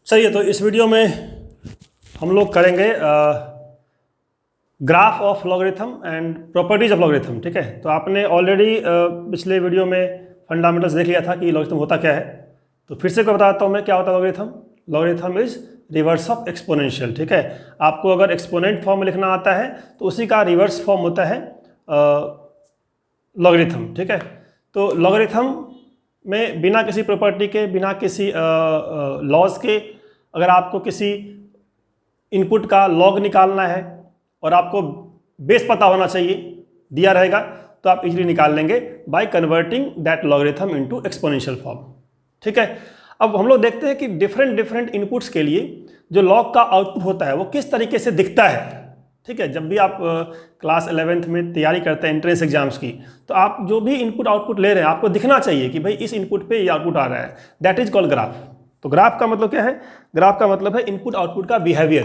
चलिए, तो इस वीडियो में हम लोग करेंगे graph of logarithm and properties of logarithm. ठीक है, तो आपने ऑलरेडी पिछले वीडियो में फंडामेंटल्स देख लिया था कि लॉगरिथम होता क्या है। तो फिर से बताता हूँ मैं क्या होता है logarithm. Logarithm is reverse of exponential. ठीक है, आपको अगर एक्सपोनेंट फॉर्म में लिखना आता है तो उसी का रिवर्स फॉर्म होता है लॉगरिथम। ठीक है, तो लॉगरिथम में बिना किसी प्रॉपर्टी के, बिना किसी लॉज के, अगर आपको किसी इनपुट का लॉग निकालना है और आपको बेस पता होना चाहिए, दिया रहेगा, तो आप इजीली निकाल लेंगे by converting that logarithm into exponential form. ठीक है, अब हम लोग देखते हैं कि डिफरेंट इनपुट्स के लिए जो लॉग का आउटपुट होता है वो किस तरीके से दिखता है। ठीक है, जब भी आप क्लास 11th में तैयारी करते हैं एंट्रेंस एग्जाम्स की, तो आप जो भी इनपुट आउटपुट ले रहे हैं आपको दिखना चाहिए कि भाई इस इनपुट पे ये आउटपुट आ रहा है। That is called graph. तो ग्राफ का मतलब क्या है? ग्राफ का मतलब है इनपुट आउटपुट का बिहेवियर।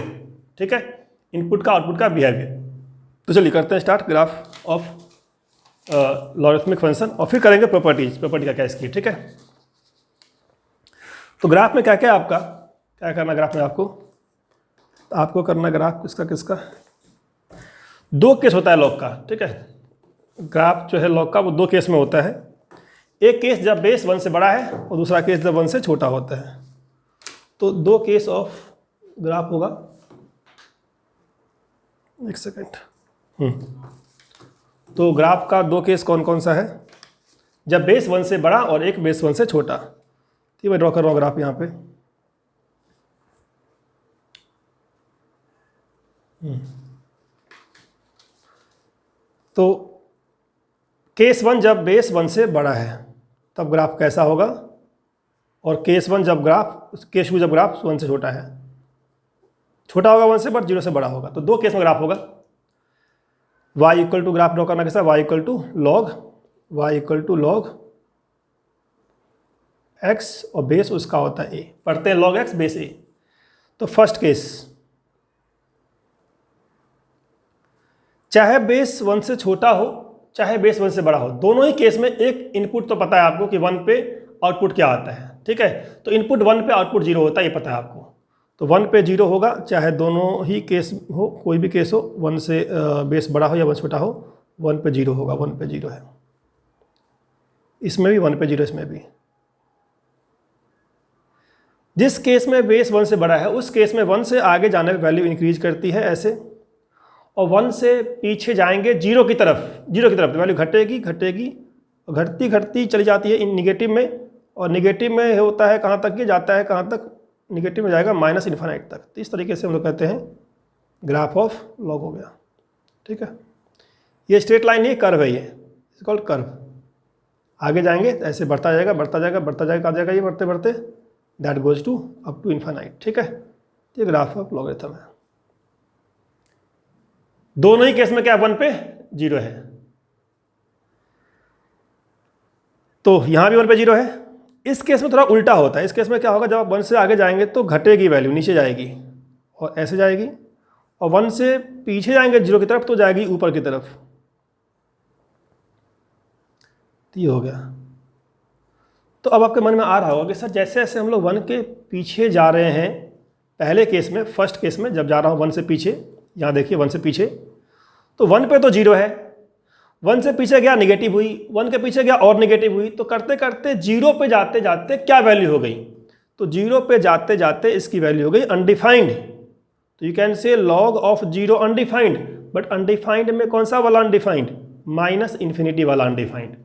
ठीक है, इनपुट का आउटपुट का बिहेवियर। तो चलिए करते हैं start graph of logarithmic function और फिर करेंगे प्रॉपर्टीज, प्रॉपर्टी का क्या इसकी। ठीक है, तो ग्राफ में क्या क्या है आपका, क्या करना ग्राफ में आपको करना ग्राफ किसका दो केस होता है लॉग का। ठीक है, ग्राफ जो है लॉग का वो दो केस में होता है। एक केस जब बेस 1 से बड़ा है और दूसरा केस जब 1 से छोटा होता है। तो दो केस ऑफ ग्राफ होगा। एक सेकेंड। तो ग्राफ का दो केस कौन कौन सा है? जब बेस 1 से बड़ा और एक बेस 1 से छोटा। तो मैं ड्रॉ कर रहा हूँ ग्राफ यहाँ पे। तो केस 1 जब बेस 1 से बड़ा है तब ग्राफ कैसा होगा, और केस 2 जब ग्राफ 1 से छोटा है, छोटा होगा 1 से बट 0 से बड़ा होगा। तो दो केस में ग्राफ होगा। y equal to graph draw करना कैसा, y equal to log x और बेस उसका होता है a। पढ़ते हैं log x बेस a। तो फर्स्ट केस, चाहे बेस 1 से छोटा हो चाहे बेस 1 से बड़ा हो, दोनों ही केस में एक इनपुट तो पता है आपको कि 1 पे आउटपुट क्या आता है। ठीक है, तो इनपुट 1 पे आउटपुट 0 होता है, ये पता है आपको। तो 1 पे 0 होगा, चाहे दोनों ही केस हो, कोई भी केस हो, 1 से बेस बड़ा हो या 1 छोटा हो, 1 पे 0 होगा। 1 पे 0 है, इसमें भी 1 पे 0, इसमें भी। जिस केस में बेस 1 से बड़ा है उस केस में 1 से आगे जाने पर वैल्यू इंक्रीज करती है ऐसे, और 1 से पीछे जाएंगे 0 की तरफ तो वैल्यू घटेगी और घटती चली जाती है इन निगेटिव में। और निगेटिव में होता है कहाँ तक, ये जाता है कहाँ तक, निगेटिव में जाएगा माइनस इन्फिनिटी तक। तो इस तरीके से हम लोग कहते हैं ग्राफ ऑफ लॉग हो गया। ठीक है, ये स्ट्रेट लाइन नहीं, कर्व है, ये इट्स कॉल्ड कर्व। आगे जाएंगे ऐसे बढ़ता जाएगा ये बढ़ते that goes to up to infinity. ठीक है, ये ग्राफ ऑफ लॉगरिथम है। दोनों ही केस में क्या 1 पे 0 है, तो यहां भी 1 पे 0 है। इस केस में थोड़ा उल्टा होता है। इस केस में क्या होगा, जब आप 1 से आगे जाएंगे तो घटेगी वैल्यू, नीचे जाएगी और ऐसे जाएगी, और 1 से पीछे जाएंगे 0 की तरफ तो जाएगी ऊपर की तरफ। तो ये हो गया। तो अब आपके मन में आ रहा होगा कि सर जैसे जैसे हम लोग 1 के पीछे जा रहे हैं, पहले केस में, फर्स्ट केस में जब जा रहा हूँ 1 से पीछे, यहाँ देखिए 1 से पीछे, तो 1 पे तो 0 है, 1 से पीछे गया नेगेटिव हुई, 1 के पीछे गया और नेगेटिव हुई। तो करते करते 0 पे जाते जाते क्या वैल्यू हो गई? तो 0 पे जाते जाते इसकी वैल्यू हो गई अनडिफाइंड। तो you can say log of 0 undefined, but undefined में कौन सा वाला अनडिफाइंड? माइनस इन्फिनिटी वाला अनडिफाइंड।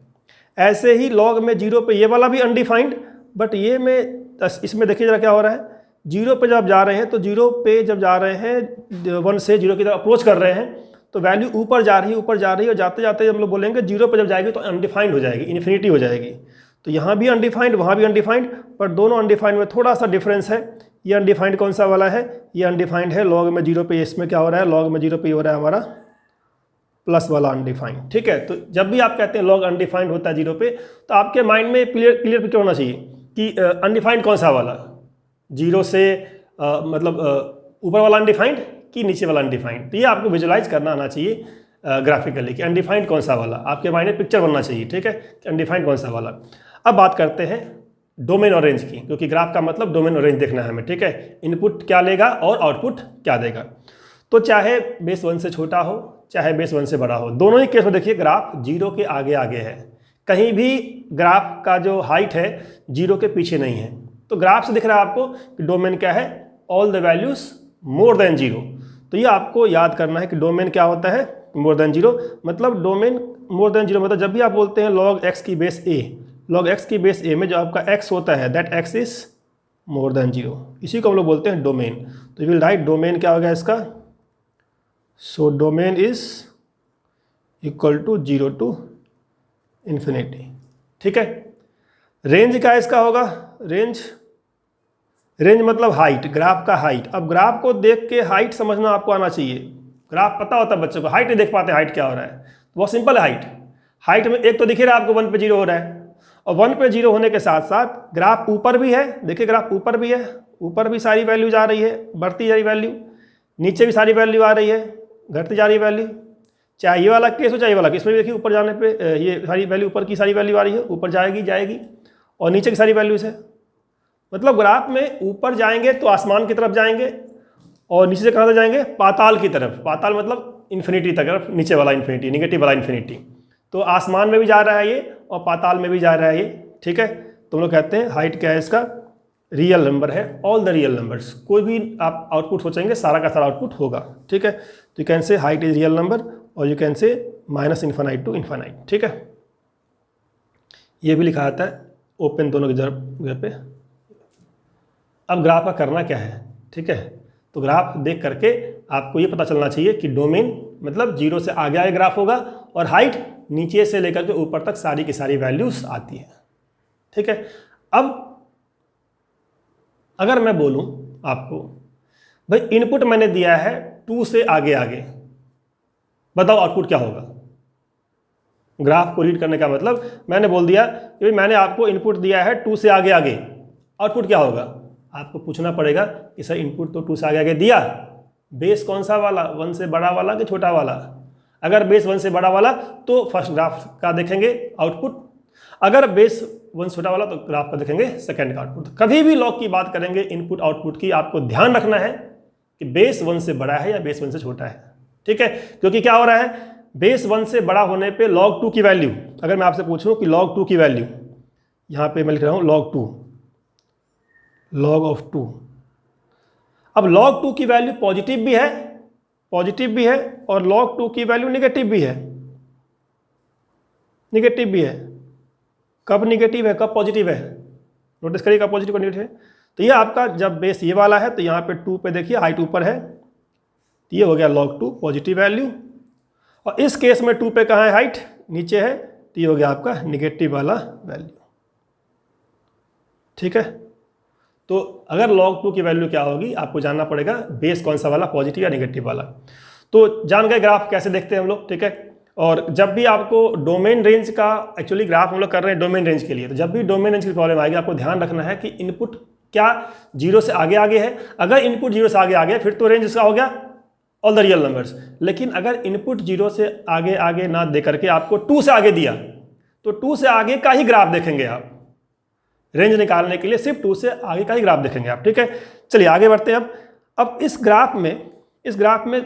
ऐसे ही लॉग में 0 पे ये वाला भी अनडिफाइंड, बट ये में इसमें देखिए जरा क्या हो रहा है। 0 पे जब जा रहे हैं तो 0 पे जब जा रहे हैं 1 से 0 की तरफ अप्रोच कर रहे हैं तो वैल्यू ऊपर जा रही है और जाते जाते हम लोग बोलेंगे 0 पे जब जाएगी तो अनडिफाइंड हो जाएगी, इन्फिनिटी हो जाएगी। तो यहाँ भी अनडिफाइंड, वहाँ भी अनडिफाइंड, पर दोनों अनडिफाइंड में थोड़ा सा डिफरेंस है। ये अनडिफाइंड कौन सा वाला है? ये अनडिफाइंड है लॉग में 0 पे। इसमें क्या हो रहा है, लॉग में 0 पे हो रहा है हमारा प्लस वाला अनडिफाइंड। ठीक है, तो जब भी आप कहते हैं लॉग अनडिफाइंड होता है 0 पे, तो आपके माइंड में क्लियर पिक्चर होना चाहिए कि अनडिफाइंड कौन सा वाला, 0 से मतलब ऊपर वाला अनडिफाइंड कि नीचे वाला अनडिफाइंड। तो ये आपको विजुलाइज करना आना चाहिए ग्राफिकली कि अनडिफाइंड कौन सा वाला, आपके माइंड में पिक्चर बनना चाहिए। ठीक है, कि अनडिफाइंड कौन सा वाला। अब बात करते हैं डोमेन और रेंज की, क्योंकि ग्राफ का मतलब डोमेन और रेंज देखना है हमें, ठीक है। इनपुट क्या लेगा और आउटपुट क्या देगा। तो चाहे बेस 1 से छोटा हो चाहे बेस 1 से बड़ा हो, दोनों ही केस में देखिए ग्राफ 0 के आगे आगे है, कहीं भी ग्राफ का जो हाइट है 0 के पीछे नहीं है। तो ग्राफ से दिख रहा है आपको कि डोमेन क्या है, all the values more than 0। तो ये आपको याद करना है कि डोमेन क्या होता है, मोर देन 0। मतलब डोमेन मोर देन 0 मतलब जब भी आप बोलते हैं log x की बेस a, log x की बेस a में जो आपका x होता है that x is more than 0, इसी को हम लोग बोलते हैं डोमेन। तो यू विल राइट डोमेन क्या हो गया इसका, so domain is equal to 0 to infinity, ठीक है। रेंज क्या इसका होगा, रेंज मतलब हाइट, ग्राफ का हाइट। अब ग्राफ को देख के हाइट समझना आपको आना चाहिए। ग्राफ पता होता है बच्चों को, हाइट नहीं देख पाते हाइट क्या हो रहा है, बहुत सिंपल है। हाइट में एक तो दिख रहा है आपको 1 पे 0 हो रहा है, और 1 पे 0 होने के साथ साथ ग्राफ ऊपर भी है, देखिए ग्राफ ऊपर भी है, ऊपर भी सारी वैल्यूज आ रही है, बढ़ती जा रही वैल्यू, नीचे भी सारी वैल्यू आ रही है, घटती जा रही वैल्यू। चाहे ये वाला केस हो चाहे ये वाला केस, इसमें भी देखिए ऊपर जाने पे ये सारी वैल्यू, ऊपर की सारी वैल्यू आ रही है, ऊपर जाएगी और नीचे की सारी वैल्यूज है। मतलब ग्राफ में ऊपर जाएंगे तो आसमान की तरफ जाएंगे, और नीचे से कहाँ तक जाएंगे, पाताल की तरफ। पाताल मतलब इन्फिनिटी तक, नीचे वाला इन्फिनिटी, निगेटिव वाला इन्फिनिटी। तो आसमान में भी जा रहा है ये और पाताल में भी जा रहा है ये, ठीक है। तो हम लोग कहते हैं हाइट क्या है इसका, रियल नंबर है, ऑल द रियल नंबर्स। कोई भी आप आउटपुट सोचेंगे सारा का सारा आउटपुट होगा, ठीक है। तो you can say height is real number, और you can say -infinite to infinite, ठीक है। ये भी लिखा आता है ओपन दोनों की जगह पे। अब ग्राफ का करना क्या है, ठीक है। तो ग्राफ देख करके आपको ये पता चलना चाहिए कि डोमेन मतलब 0 से आगे आगे ग्राफ होगा, और हाइट नीचे से लेकर के ऊपर तक सारी की सारी वैल्यूज आती है, ठीक है। अब अगर मैं बोलूं आपको भाई इनपुट मैंने दिया है 2 से आगे आगे, बताओ आउटपुट क्या होगा। ग्राफ को रीड करने का मतलब मैंने बोल दिया कि भाई मैंने आपको इनपुट दिया है 2 से आगे आगे, आउटपुट क्या होगा। आपको पूछना पड़ेगा कि सर इनपुट तो 2 से आगे आगे दिया, बेस कौन सा वाला, 1 से बड़ा वाला कि छोटा वाला। अगर बेस 1 से बड़ा वाला तो फर्स्ट ग्राफ का देखेंगे आउटपुट, अगर बेस 1 छोटा वाला तो ग्राफ का देखेंगे सेकंड का आउटपुट। कभी भी लॉग की बात करेंगे इनपुट आउटपुट की, आपको ध्यान रखना है कि बेस 1 से बड़ा है या बेस 1 से छोटा है, ठीक है। क्योंकि क्या हो रहा है, बेस 1 से बड़ा होने पे log 2 की वैल्यू, अगर मैं आपसे पूछूं कि log 2 की वैल्यू, यहाँ पे मैं लिख रहा हूँ log 2, log ऑफ 2। अब log 2 की वैल्यू पॉजिटिव भी है और log 2 की वैल्यू निगेटिव भी है, कब निगेटिव है कब पॉजिटिव है, नोटिस करिए कब पॉजिटिव और नेगेटिव है। तो ये आपका जब बेस ये वाला है तो यहाँ पे 2 पे देखिए हाइट ऊपर है, तो ये हो गया log 2 पॉजिटिव वैल्यू, और इस केस में 2 पे कहाँ है, हाइट नीचे है, तो ये हो गया आपका निगेटिव वाला वैल्यू, ठीक है। तो अगर log 2 की वैल्यू क्या होगी आपको जानना पड़ेगा, बेस कौन सा वाला, पॉजिटिव या निगेटिव वाला। तो जान गए ग्राफ कैसे देखते हैं हम लोग, ठीक है। और जब भी आपको डोमेन रेंज का, एक्चुअली ग्राफ हम लोग कर रहे हैं डोमेन रेंज के लिए, तो जब भी डोमेन रेंज की प्रॉब्लम आएगी आपको ध्यान रखना है कि इनपुट क्या 0 से आगे आगे है। अगर इनपुट 0 से आगे आगे है फिर तो रेंज इसका हो गया ऑल द रियल नंबर्स। लेकिन अगर इनपुट 0 से आगे आगे ना दे करके आपको 2 से आगे दिया तो 2 से आगे का ही ग्राफ देखेंगे आप, रेंज निकालने के लिए सिर्फ 2 से आगे का ही ग्राफ देखेंगे आप, ठीक है। चलिए आगे बढ़ते हैं। अब इस ग्राफ में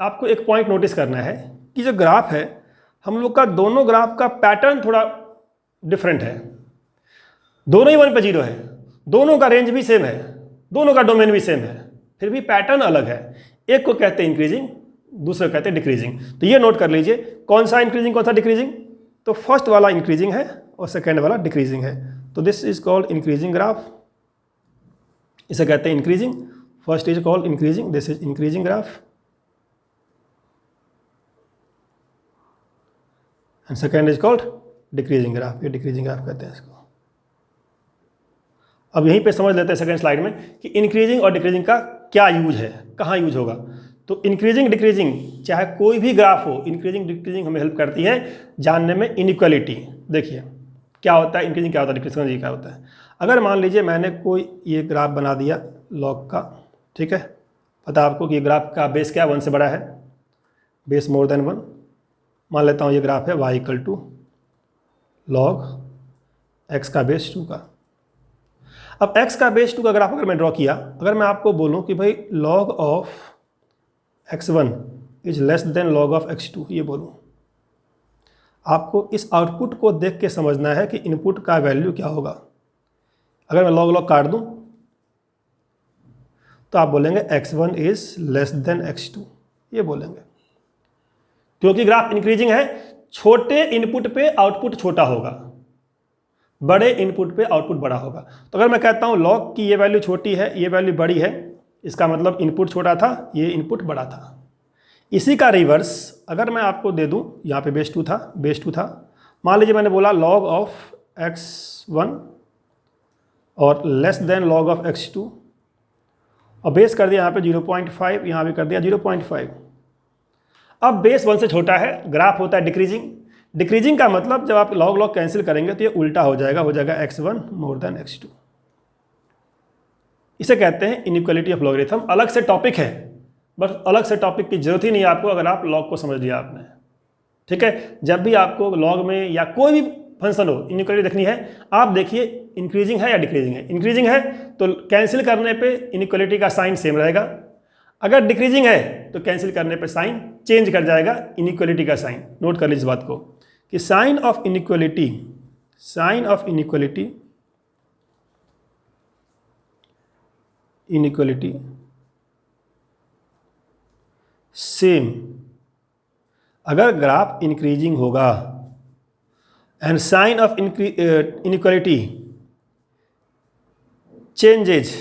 आपको एक पॉइंट नोटिस करना है कि जो ग्राफ है हम लोग का, दोनों ग्राफ का पैटर्न थोड़ा डिफरेंट है। दोनों ही 1 पे 0 है, दोनों का रेंज भी सेम है, दोनों का डोमेन भी सेम है, फिर भी पैटर्न अलग है। एक को कहते हैं इंक्रीजिंग, दूसरे को कहते हैं डिक्रीजिंग। तो ये नोट कर लीजिए कौन सा इंक्रीजिंग कौन सा डिक्रीजिंग। तो फर्स्ट वाला इंक्रीजिंग है और सेकेंड वाला डिक्रीजिंग है। तो this is called increasing graph, इसे कहते हैं increasing. First is called increasing, this is increasing graph, and second is called decreasing graph, ये डिक्रीजिंग ग्राफ कहते हैं इसको। अब यहीं पे समझ लेते हैं सेकेंड स्लाइड में कि इंक्रीजिंग और डिक्रीजिंग का क्या यूज है, कहाँ यूज होगा। तो इंक्रीजिंग डिक्रीजिंग चाहे कोई भी ग्राफ हो, इंक्रीजिंग डिक्रीजिंग हमें हेल्प करती है जानने में इनइक्वालिटी। देखिए क्या होता है इंक्रीजिंग, क्या होता है डिक्रीजिंग, क्या होता है। अगर मान लीजिए मैंने कोई ये ग्राफ बना दिया लॉग का, ठीक है, पता आपको कि ये ग्राफ का बेस क्या 1 से बड़ा है, बेस मोर देन 1। मान लेता हूँ ये ग्राफ है y = log x का बेस 2 का, अब x का बेस 2 का ग्राफ अगर मैं ड्रॉ किया, अगर मैं आपको बोलूं कि भाई log of x1 is less than log of x2, ये बोलूं, आपको इस आउटपुट को देख के समझना है कि इनपुट का वैल्यू क्या होगा। अगर मैं log काट दूं तो आप बोलेंगे x1 is less than x2, ये बोलेंगे, क्योंकि ग्राफ इंक्रीजिंग है। छोटे इनपुट पे आउटपुट छोटा होगा, बड़े इनपुट पे आउटपुट बड़ा होगा। तो अगर मैं कहता हूं log की ये वैल्यू छोटी है, ये वैल्यू बड़ी है, इसका मतलब इनपुट छोटा था, ये इनपुट बड़ा था। इसी का रिवर्स अगर मैं आपको दे दूं, यहाँ पे बेस 2 था, मान लीजिए मैंने बोला log ऑफ x1 और less than log of x2, और बेस कर दिया यहाँ पे 0.5, यहाँ भी कर दिया 0.5। अब बेस 1 से छोटा है, ग्राफ होता है डिक्रीजिंग का मतलब जब आप log कैंसिल करेंगे तो ये उल्टा हो जाएगा x1 मोर देन x2। इसे कहते हैं इनइक्वालिटी ऑफ लॉगरिथम। अलग से टॉपिक है, बस अलग से टॉपिक की जरूरत ही नहीं है आपको अगर आप log को समझ लिया आपने, ठीक है। जब भी आपको log में या कोई भी फंक्शन हो इनइक्वालिटी देखनी है, आप देखिए इंक्रीजिंग है या डिक्रीजिंग है। इंक्रीजिंग है तो कैंसिल करने पे इनइक्वालिटी का साइन सेम रहेगा, अगर डिक्रीजिंग है तो कैंसिल करने पे साइन चेंज कर जाएगा इनइक्वालिटी का साइन। नोट कर लीजिए इस बात को कि साइन ऑफ इनइक्वालिटी सेम अगर ग्राफ इंक्रीजिंग होगा, and sign of inequality changes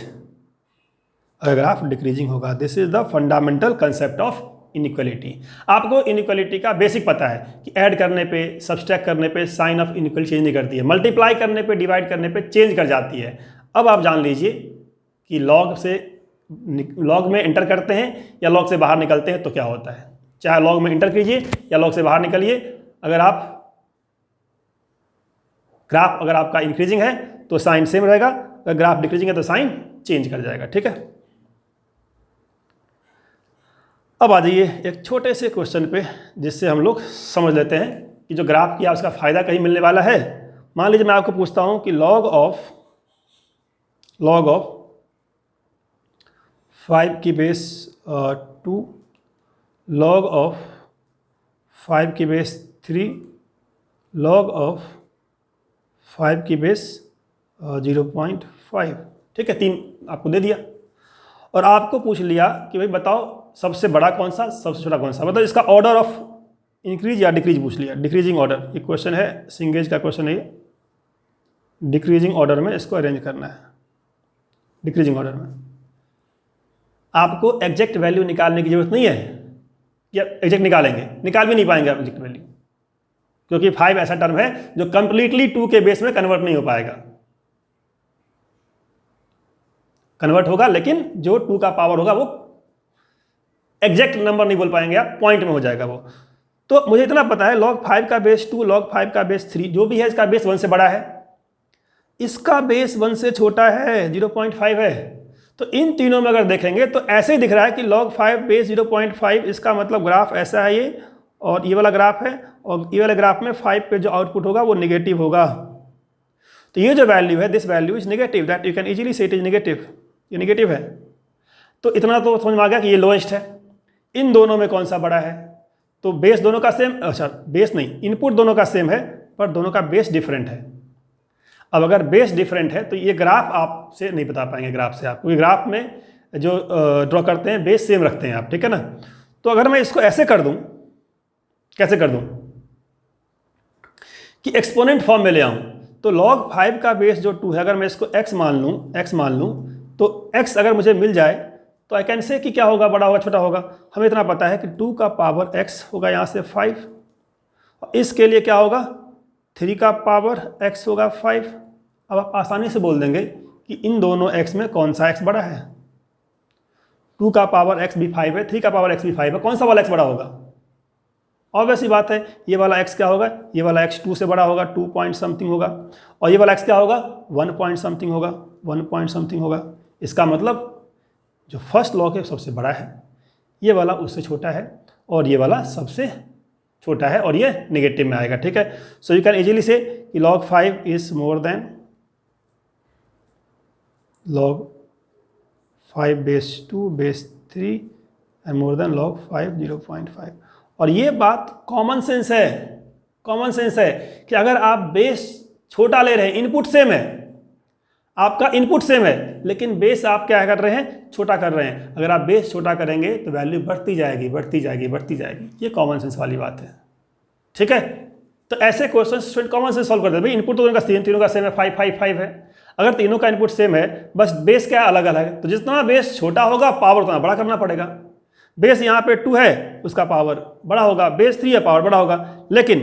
अगर ग्राफ डिक्रीजिंग होगा। This is the fundamental concept of inequality. आपको इनइक्वालिटी का बेसिक पता है कि ऐड करने पे, सब्सट्रैक्ट करने पे साइन ऑफ इनइक्वालिटी चेंज नहीं करती है, मल्टीप्लाई करने पे, डिवाइड करने पे चेंज कर जाती है। अब आप जान लीजिए कि log में एंटर करते हैं या log से बाहर निकलते हैं तो क्या होता है। चाहे log में एंटर कीजिए या log से बाहर निकलिए, अगर आप ग्राफ अगर आपका इंक्रीजिंग है तो साइन सेम रहेगा, अगर ग्राफ डिक्रीजिंग है तो साइन चेंज कर जाएगा, ठीक है। अब आ जाइए एक छोटे से क्वेश्चन पे जिससे हम लोग समझ लेते हैं कि जो ग्राफ किया उसका फायदा कहीं मिलने वाला है। मान लीजिए मैं आपको पूछता हूं कि log ऑफ 5 की बेस 2, log ऑफ 5 की बेस 3, log ऑफ 5 की बेस 0.5, ठीक है। 3 आपको दे दिया और आपको पूछ लिया कि भाई बताओ सबसे बड़ा कौन सा, सबसे छोटा कौन सा, मतलब इसका ऑर्डर ऑफ इंक्रीज या डिक्रीज पूछ लिया, डिक्रीजिंग ऑर्डर। ये क्वेश्चन है, सिंगेज का क्वेश्चन है ये, डिक्रीजिंग ऑर्डर में इसको अरेंज करना है। डिक्रीजिंग ऑर्डर में आपको एग्जैक्ट वैल्यू निकालने की जरूरत नहीं है, या एग्जैक्ट निकाल भी नहीं पाएंगे आप एग्जैक्ट वैल्यू, क्योंकि 5 ऐसा टर्म है जो कंप्लीटली 2 के बेस में कन्वर्ट नहीं हो पाएगा। कन्वर्ट होगा लेकिन जो 2 का पावर होगा वो एग्जैक्ट नंबर नहीं बोल पाएंगे आप, पॉइंट में हो जाएगा वो। तो मुझे इतना पता है log 5 का बेस 2, log 5 का बेस 3, जो भी है इसका बेस 1 से बड़ा है, इसका बेस 1 से छोटा है, 0.5 है। तो इन तीनों में अगर देखेंगे तो ऐसे ही दिख रहा है कि log 5 बेस 0.5, इसका मतलब ग्राफ ऐसा है ये, और ये वाला ग्राफ है, और ये वाले ग्राफ में 5 पे जो आउटपुट होगा वो निगेटिव होगा। तो ये जो वैल्यू है, this value is negative, that you can easily से इट इज नेगेटिव, ये नेगेटिव है। तो इतना तो समझ में आ गया कि ये लोएस्ट है। इन दोनों में कौन सा बड़ा है, तो बेस दोनों का सेम, अच्छा बेस नहीं, इनपुट दोनों का सेम है पर दोनों का बेस डिफरेंट है। अब अगर बेस डिफरेंट है तो ये ग्राफ आपसे नहीं बता पाएंगे, ग्राफ से आप, क्योंकि ग्राफ में जो ड्रॉ करते हैं बेस सेम रखते हैं आप, ठीक है ना। तो अगर मैं इसको ऐसे कर दूं, कैसे कर दूं कि एक्सपोनेंट फॉर्म में ले आऊं, तो log 5 का बेस जो 2 है, अगर मैं इसको x मान लूं तो x अगर मुझे मिल जाए तो आई कैन से कि क्या होगा, बड़ा होगा छोटा होगा। हमें इतना पता है कि 2 का पावर x होगा यहाँ से 5, और इसके लिए क्या होगा, 3 का पावर x होगा 5। अब आप आसानी से बोल देंगे कि इन दोनों x में कौन सा x बड़ा है। 2 का पावर x भी 5 है, 3 का पावर x भी 5 है, कौन सा वाला x बड़ा होगा। ऑब्वियस ही बात है, ये वाला x क्या होगा, ये वाला x 2 से बड़ा होगा, 2 पॉइंट समथिंग होगा, और ये वाला x क्या होगा, 1 पॉइंट समथिंग होगा, 1 पॉइंट समथिंग होगा। इसका मतलब जो फर्स्ट लॉग है सबसे बड़ा है, ये वाला उससे छोटा है, और ये वाला सबसे छोटा है, और ये नेगेटिव में आएगा, ठीक है। सो यू कैन इजीली से कि log 5 is more than log 5 base 2 base 3 and more than log 5 0.5। और ये बात कॉमन सेंस है, कॉमन सेंस है कि अगर आप बेस छोटा ले रहे हैं, इनपुट सेम है, आपका इनपुट सेम है, लेकिन बेस आप क्या कर रहे हैं, छोटा कर रहे हैं। अगर आप बेस छोटा करेंगे तो वैल्यू बढ़ती जाएगी बढ़ती जाएगी बढ़ती जाएगी। ये कॉमन सेंस वाली बात है, ठीक है। तो ऐसे question student common sense solve करते हैं। भाई इनपुट तो तीनों का सेम है, 5 5 5 है। अगर तीनों का इनपुट सेम है, बस बेस क्या अलग अलग है, तो जितना बेस छोटा होगा पावर उतना बड़ा करना पड़ेगा। बेस यहाँ पे 2 है, उसका पावर बड़ा होगा, बेस 3 है, पावर बड़ा होगा। लेकिन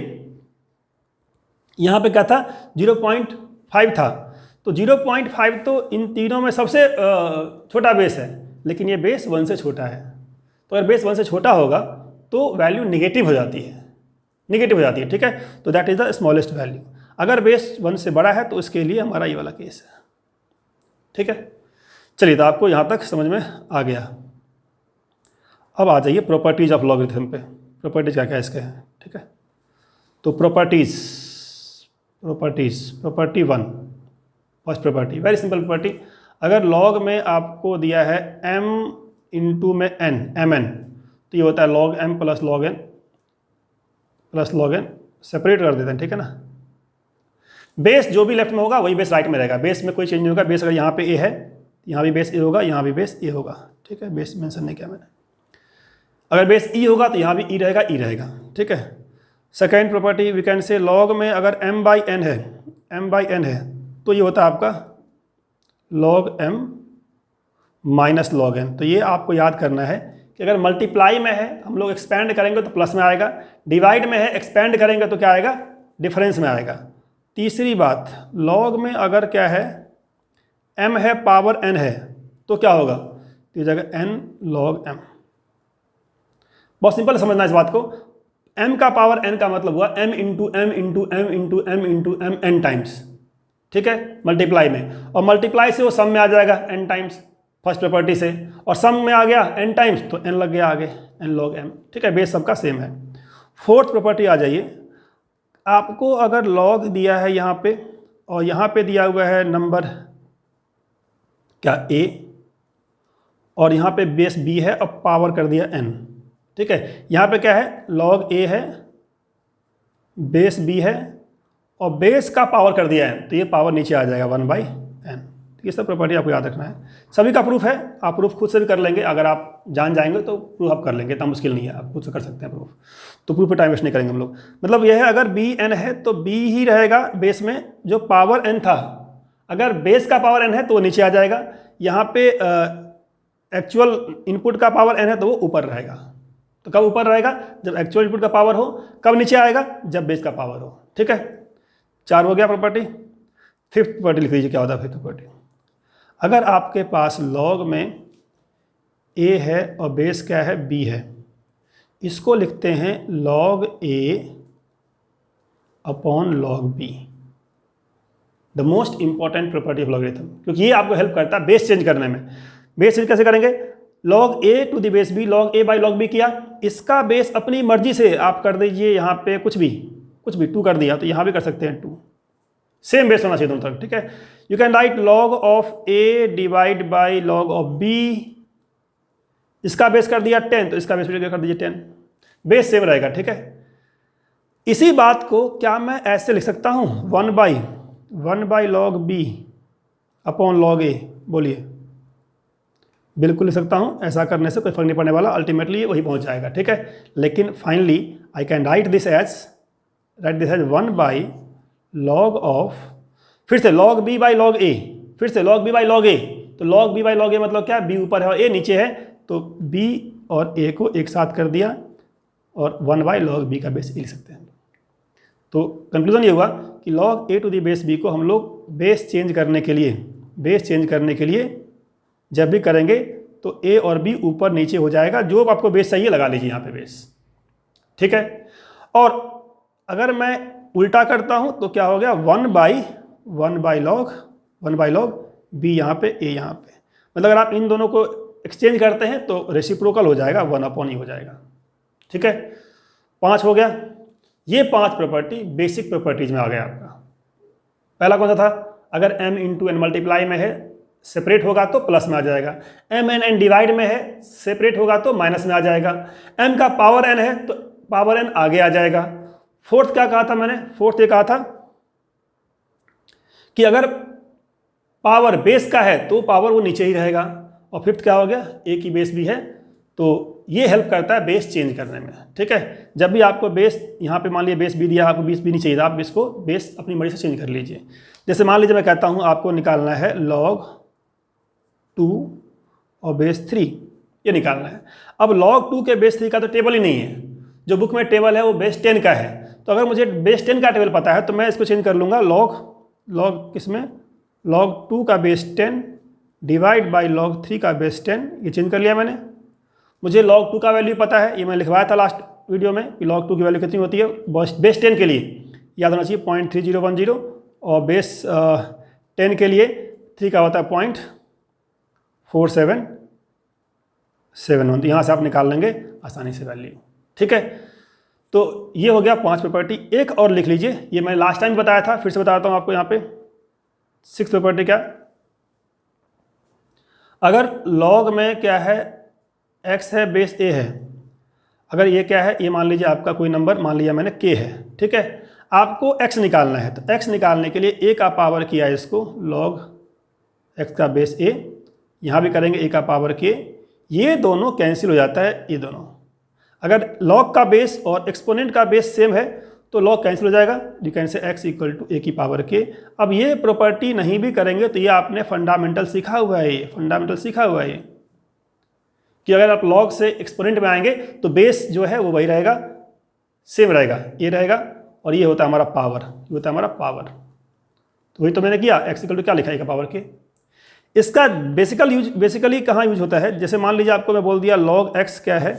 यहाँ पे क्या था, 0.5 था, तो 0.5 तो इन तीनों में सबसे छोटा बेस है, लेकिन ये बेस 1 से छोटा है। तो अगर बेस 1 से छोटा होगा तो वैल्यू निगेटिव हो जाती है, निगेटिव हो जाती है, ठीक है। तो that is the smallest value. अगर बेस 1 से बड़ा है तो उसके लिए हमारा ये वाला केस है, ठीक है। चलिए, तो आपको यहाँ तक समझ में आ गया। अब आ जाइए प्रॉपर्टीज ऑफ लॉगरिथम पे। प्रॉपर्टीज क्या क्या इसके हैं, ठीक है। तो property 1, first property, very simple property. अगर लॉग में आपको दिया है m इंटू में n, mn, तो ये होता है log m plus log n, separate कर देते हैं, ठीक है ना। बेस जो भी लेफ्ट में होगा वही बेस राइट में रहेगा, बेस में कोई चेंज नहीं होगा। बेस अगर यहाँ पे a है, यहाँ भी बेस a होगा, यहाँ भी बेस a होगा, ठीक है। बेस मेंशन नहीं किया मैंने। अगर बेस e होगा तो यहाँ भी e रहेगा, ठीक है। Second property we can say log में अगर m/n है तो ये होता है आपका log m minus log n। तो ये आपको याद करना है कि अगर मल्टीप्लाई में है हम लोग एक्सपेंड करेंगे तो प्लस में आएगा, डिवाइड में है एक्सपेंड करेंगे तो क्या आएगा, डिफरेंस में आएगा। तीसरी बात, log में अगर क्या है m है पावर n है तो क्या होगा, तो ये जगह n log m। बहुत सिंपल समझना इस बात को। m का पावर n का मतलब हुआ m into m into m into m into m n times, ठीक है, मल्टीप्लाई में। और मल्टीप्लाई से वो सम में आ जाएगा n टाइम्स, फर्स्ट प्रॉपर्टी से, और सम में आ गया n टाइम्स तो n लग गया आगे, n log m, ठीक है। बेस सबका सेम है। फोर्थ प्रॉपर्टी आ जाइए। आपको अगर log दिया है यहाँ पे और यहाँ पे दिया हुआ है नंबर क्या a, और यहाँ पे बेस b है और पावर कर दिया n, ठीक है। यहाँ पे क्या है, log a है, बेस b है और बेस का पावर कर दिया है, तो ये पावर नीचे आ जाएगा 1/n। ये सब प्रॉपर्टी आपको याद रखना है। सभी का प्रूफ है, आप प्रूफ खुद से भी कर लेंगे, अगर आप जान जाएंगे तो प्रूफ आप कर लेंगे, इतना मुश्किल नहीं है, आप खुद से कर सकते हैं प्रूफ। तो प्रूफ पे टाइम वेस्ट नहीं करेंगे हम लोग। मतलब यह है, अगर bn है तो b ही रहेगा बेस में, जो पावर n था। अगर बेस का पावर n है तो वो नीचे आ जाएगा। यहाँ पे एक्चुअल इनपुट का पावर n है तो वो ऊपर रहेगा। तो कब ऊपर रहेगा, जब एक्चुअल इनपुट का पावर हो। कब नीचे आएगा, जब बेस का पावर हो, ठीक है। 4 हो गया प्रॉपर्टी। फिफ्थ प्रॉपर्टी लिख लीजिए, क्या होता है फिफ्थ प्रॉपर्टी। अगर आपके पास लॉग में a है और बेस क्या है, b है, इसको लिखते हैं log a upon log b, the most important property of logarithm, क्योंकि ये आपको हेल्प करता है बेस चेंज करने में। बेस चेंज कैसे करेंगे, log a to the base b, log a by log b किया, इसका बेस अपनी मर्जी से आप कर दीजिए, यहाँ पे कुछ भी 2 कर दिया, तो यहाँ भी कर सकते हैं 2, सेम बेस होना चाहिए दोनों तरफ, ठीक है। You can write log of a divide by log of b, इसका बेस कर दिया 10 तो इसका बेस कर दीजिए 10, बेस सेम रहेगा, ठीक है। इसी बात को क्या मैं ऐसे लिख सकता हूँ, 1 by log b upon log a, बोलिए। बिल्कुल लिख सकता हूँ, ऐसा करने से कोई फर्क नहीं पड़ने वाला, अल्टीमेटली वही पहुँच जाएगा, ठीक है। लेकिन finally I can write this as 1 by log of, फिर से log b by log a, फिर से log b by log a, तो log b by log a मतलब क्या, b ऊपर है और a नीचे है, तो b और a को एक साथ कर दिया और 1 बाई log b का बेस लिख सकते हैं। तो कंक्लूजन ये हुआ कि log a to the base b को हम लोग बेस चेंज करने के लिए जब भी करेंगे तो a और b ऊपर नीचे हो जाएगा, जो आपको बेस चाहिए लगा लीजिए यहाँ पे बेस, ठीक है। और अगर मैं उल्टा करता हूँ तो क्या हो गया, 1 बाई log b यहाँ पे, a यहाँ पे, मतलब अगर आप इन दोनों को एक्सचेंज करते हैं तो रेसिप्रोकल हो जाएगा, 1/e हो जाएगा, ठीक है। 5 हो गया। ये 5 प्रॉपर्टी बेसिक प्रॉपर्टीज में आ गया आपका। पहला कौन सा था, अगर m इंटू n मल्टीप्लाई में है, सेपरेट होगा तो प्लस में आ जाएगा, एम एन एन डिवाइड में है, सेपरेट होगा तो माइनस में आ जाएगा, एम का पावर एन है तो पावर एन आगे आ जाएगा। फोर्थ क्या कहा था मैंने, फोर्थ ये कहा था कि अगर पावर बेस का है तो पावर वो नीचे ही रहेगा, और फिफ्थ क्या हो गया, ए की बेस भी है, तो ये हेल्प करता है बेस चेंज करने में। ठीक है, जब भी आपको बेस यहाँ पे मान लीजिए बेस बी दिया, आपको बेस बी नहीं चाहिए था, आप इसको बेस अपनी मर्जी से चेंज कर लीजिए। जैसे मान लीजिए मैं कहता हूँ आपको निकालना है log 2 और बेस 3, ये निकालना है। अब log 2 के बेस 3 का तो टेबल ही नहीं है, जो बुक में टेबल है वो बेस 10 का है। तो अगर मुझे बेस 10 का टेबल पता है तो मैं इसको चेंज कर लूँगा log किसमें, log 2 का बेस 10 डिवाइड बाई log 3 का बेस 10, ये चेंज कर लिया मैंने। मुझे log 2 का वैल्यू पता है, ये मैं लिखवाया था लास्ट वीडियो में कि log 2 की वैल्यू कितनी होती है बेस 10 के लिए, याद होना चाहिए 0.3010, और बेस 10 के लिए 3 का होता है 0.4771। यहाँ से आप निकाल लेंगे आसानी से वैल्यू। ठीक है, तो ये हो गया 5 प्रॉपर्टी। एक और लिख लीजिए, ये मैं लास्ट टाइम बताया था, फिर से बताता हूँ आपको। यहाँ पे 6th प्रॉपर्टी क्या, अगर log में क्या है, x है बेस a है, अगर ये क्या है, ये मान लीजिए आपका कोई नंबर मान लिया मैंने k है। ठीक है, आपको x निकालना है, तो x निकालने के लिए a का पावर किया इसको log x का बेस a, यहाँ भी करेंगे a का पावर k, ये दोनों कैंसिल हो जाता है, ये दोनों। अगर log का बेस और एक्सपोनेंट का बेस सेम है तो log कैंसिल हो जाएगा, you can say x equal to a की पावर k। अब ये प्रॉपर्टी नहीं भी करेंगे तो ये आपने फंडामेंटल सीखा हुआ है, ये फंडामेंटल सीखा हुआ है कि अगर आप log से एक्सपोनेंट में आएंगे तो बेस जो है वो वही रहेगा, सेम रहेगा, ये रहेगा, और ये होता है हमारा पावर, ये होता है हमारा पावर। तो वही तो मैंने किया, x इक्वल टू क्या लिखा है, का पावर k। इसका बेसिकली कहाँ यूज होता है, जैसे मान लीजिए आपको मैं बोल दिया log x क्या है,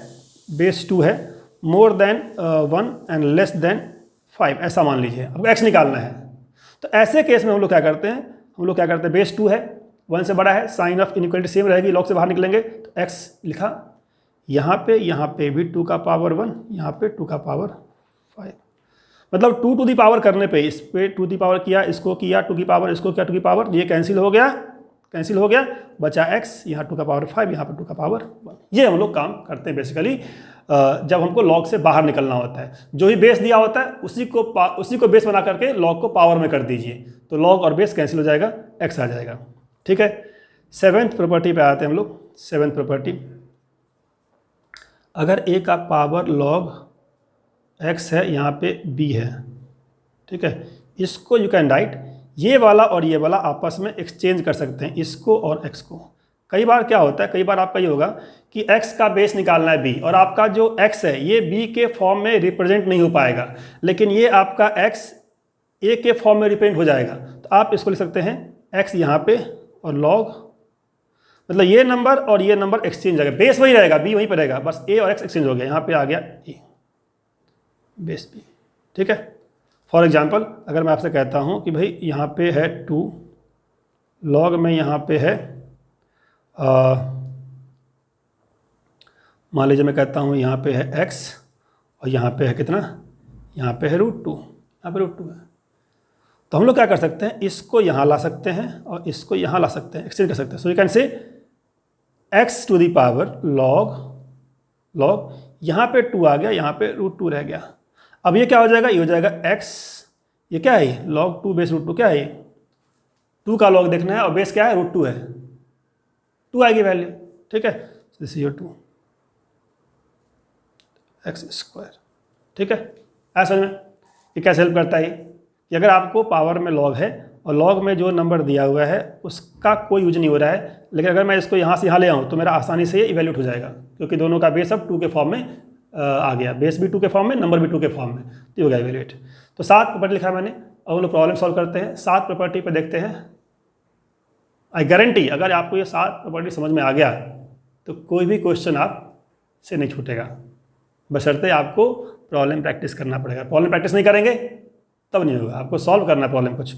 बेस 2 है, more than 1 and less than 5, ऐसा मान लीजिए, अब x निकालना है। तो ऐसे केस में हम लोग क्या करते हैं, बेस 2 है, 1 से बड़ा है, साइन ऑफ इनइक्वालिटी सेम रहेगी, log से बाहर निकलेंगे तो x लिखा, यहाँ पे भी 2 का पावर 1, यहाँ पे 2 का पावर 5, मतलब 2 टू दी पावर करने पे इस पे 2 दी पावर किया, इसको किया 2 की पावर, इसको किया 2 की पावर, ये कैंसिल हो गया, बचा x, यहाँ 2 का पावर 5, यहाँ पे 2 का पावर 1। ये हम लोग काम करते हैं बेसिकली जब हमको log से बाहर निकलना होता है। जो ही बेस दिया होता है उसी को बेस बना करके log को पावर में कर दीजिए, तो log और बेस कैंसिल हो जाएगा, x आ जाएगा। ठीक है, 7th प्रॉपर्टी पे आते हैं हम लोग। 7th प्रॉपर्टी, अगर a का पावर log x है, यहाँ पे b है, ठीक है, इसको यू कैन राइट, ये वाला और ये वाला आपस में एक्सचेंज कर सकते हैं, इसको और x को। कई बार क्या होता है, कई बार आपका ये होगा कि x का बेस निकालना है b, और आपका जो x है ये b के फॉर्म में रिप्रेजेंट नहीं हो पाएगा, लेकिन ये आपका x a के फॉर्म में रिप्रेजेंट हो जाएगा। तो आप इसको लिख सकते हैं x यहाँ पे और log, मतलब ये नंबर और ये नंबर एक्सचेंज हो जाएगा, बेस वही रहेगा, b वहीं पर रहेगा, बस a और x एक्सचेंज हो गया, यहाँ पे आ गया a बेस b। ठीक है, फॉर एग्जाम्पल अगर मैं आपसे कहता हूँ कि भाई यहाँ पे है 2, log में यहाँ पे है मान लीजिए मैं कहता हूँ यहाँ पे है x, और यहाँ पे है कितना, यहाँ पे है √2, यहाँ पे √2 है। तो हम लोग क्या कर सकते हैं, इसको यहाँ ला सकते हैं और इसको यहाँ ला सकते हैं, एक्सचेंज कर सकते हैं। So you can say x to the power log यहाँ पे 2 आ गया, यहाँ पे √2 रह गया। अब ये क्या हो जाएगा, ये हो जाएगा x, ये क्या है, log 2 बेस √2, क्या है ये, 2 का log देखना है और बेस क्या है, √2 है, 2 आएगी वैल्यू। ठीक है, दिस इज योर 2 x²। ठीक है, ऐसा में ये कैसे हेल्प करता है कि अगर आपको पावर में log है और log में जो नंबर दिया हुआ है उसका कोई यूज नहीं हो रहा है, लेकिन अगर मैं इसको यहाँ से यहाँ ले आऊँ तो मेरा आसानी से ये इवैल्यूएट हो जाएगा, क्योंकि दोनों का बेस अब 2 के फॉर्म में आ गया, बेस भी 2 के फॉर्म में, नंबर भी 2 के फॉर्म में, तो हो गया इवैल्यूएट। तो 7 प्रॉपर्टी लिखा मैंने, अब हम लोग प्रॉब्लम सॉल्व करते हैं। 7 प्रॉपर्टी पे देखते हैं। आई गारंटी अगर आपको ये 7 प्रॉपर्टी समझ में आ गया तो कोई भी क्वेश्चन आप से नहीं छूटेगा, बशर्ते आपको प्रॉब्लम प्रैक्टिस करना पड़ेगा। प्रॉब्लम प्रैक्टिस नहीं करेंगे तब नहीं होगा, आपको सॉल्व करना है प्रॉब्लम कुछ।